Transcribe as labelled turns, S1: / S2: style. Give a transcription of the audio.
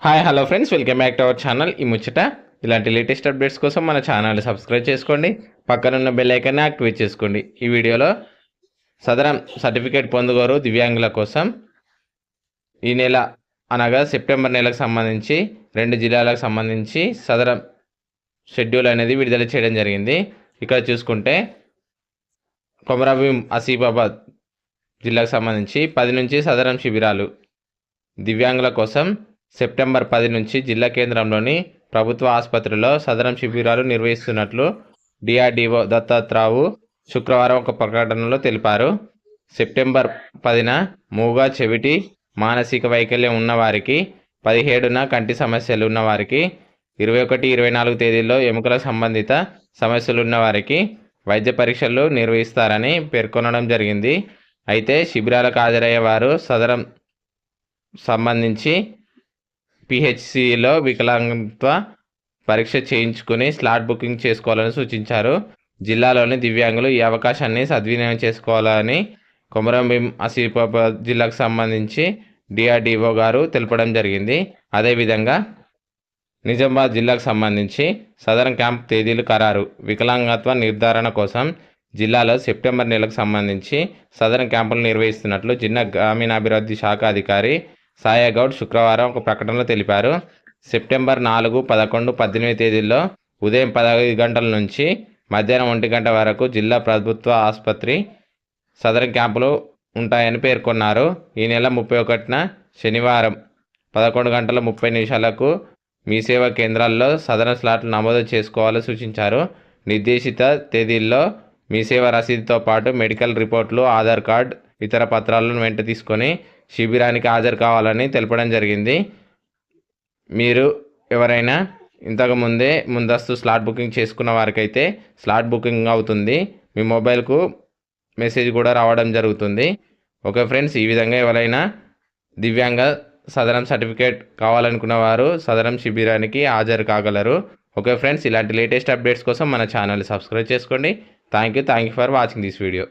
S1: Hi hello friends, welcome back to our channel. ఈ ముచ్చట ఇలాంటి లేటెస్ట్ అప్డేట్స్ కోసం మన ఛానల్ సబ్స్క్రైబ్ చేసుకోండి, పక్కనున్న బెల్ ఐకాన్ని యాక్టివేట్ చేసుకోండి. ఈ వీడియోలో సదరం సర్టిఫికేట్ పొందుగోరు దివ్యాంగుల కోసం ఈ నెల అనగా సెప్టెంబర్ నెలకు సంబంధించి 2 జిల్లాలకు సంబంధించి సదరం షెడ్యూల్ అనేది విడుదల చేయడం జరిగింది. ఇక్కడ చూసుకుంటే కొమరంభీం ఆసిఫాబాద్ జిల్లాకు సంబంధించి 10 నుంచి సదరం శిబిరాలు దివ్యాంగుల కోసం సెప్టెంబర్ 10 నుంచి జిల్లా కేంద్రంలోని ప్రభుత్వ ఆసుపత్రిలో సదరం శిబిరాలు నిర్వహిస్తున్నట్లు డిఆర్డీఓ దత్తాత్రావు శుక్రవారం ఒక ప్రకటనలో తెలిపారు. సెప్టెంబర్ 10న మూగా, చెవిటి, మానసిక వైకల్యం ఉన్నవారికి, 17న కంటి సమస్యలు ఉన్నవారికి, 21, 24 తేదీల్లో ఎముకల సంబంధిత సమస్యలు ఉన్నవారికి వైద్య పరీక్షలు నిర్వహిస్తారని పేర్కొనడం జరిగింది. అయితే శిబిరాలకు హాజరయ్యే వారు సదరం సంబంధించి పిహెచ్సిలో వికలాంగత్వ పరీక్ష చేయించుకుని స్లాట్ బుకింగ్ చేసుకోవాలని సూచించారు. జిల్లాలోని దివ్యాంగులు ఈ అవకాశాన్ని సద్వినియోగం చేసుకోవాలని కొమరంభీం ఆసిఫాబాద్ జిల్లాకు సంబంధించి డిఆర్డీఓ గారు తెలపడం జరిగింది. అదేవిధంగా నిజామాబాద్ జిల్లాకు సంబంధించి సదరం క్యాంప్ తేదీలు ఖరారు. వికలాంగత్వ నిర్ధారణ కోసం జిల్లాలో సెప్టెంబర్ నెలకు సంబంధించి సదరం క్యాంపులు నిర్వహిస్తున్నట్లు జిల్లా గ్రామీణాభివృద్ధి శాఖ అధికారి సాయగౌడ్ శుక్రవారం ఒక ప్రకటనలో తెలిపారు. సెప్టెంబర్ 4, 11, 18 తేదీల్లో ఉదయం 10 గంటల నుంచి మధ్యాహ్నం 1 గంట వరకు జిల్లా ప్రభుత్వ ఆసుపత్రి సదరం క్యాంపులు ఉంటాయని పేర్కొన్నారు. ఈ నెల 31న శనివారం 11:30 మీ సేవా కేంద్రాల్లో సదరం స్లాట్లు నమోదు చేసుకోవాలని సూచించారు. నిర్దేశిత తేదీల్లో మీ సేవ రసీదుతో పాటు మెడికల్ రిపోర్ట్లు, ఆధార్ కార్డ్, ఇతర పత్రాలను వెంట తీసుకొని శిబిరానికి హాజరు కావాలని తెలపడం జరిగింది. మీరు ఎవరైనా ఇంతకుముందే ముందస్తు స్లాట్ బుకింగ్ చేసుకున్న వారికైతే స్లాట్ బుకింగ్ అవుతుంది. మీ మొబైల్కు మెసేజ్ కూడా రావడం జరుగుతుంది. ఓకే ఫ్రెండ్స్, ఈ విధంగా ఎవరైనా దివ్యాంగ సదరం సర్టిఫికేట్ కావాలనుకున్న వారు సదరం శిబిరానికి హాజరు కాగలరు. ఓకే ఫ్రెండ్స్, ఇలాంటి లేటెస్ట్ అప్డేట్స్ కోసం మన ఛానల్ సబ్స్క్రైబ్ చేసుకోండి. Thank you for watching this video.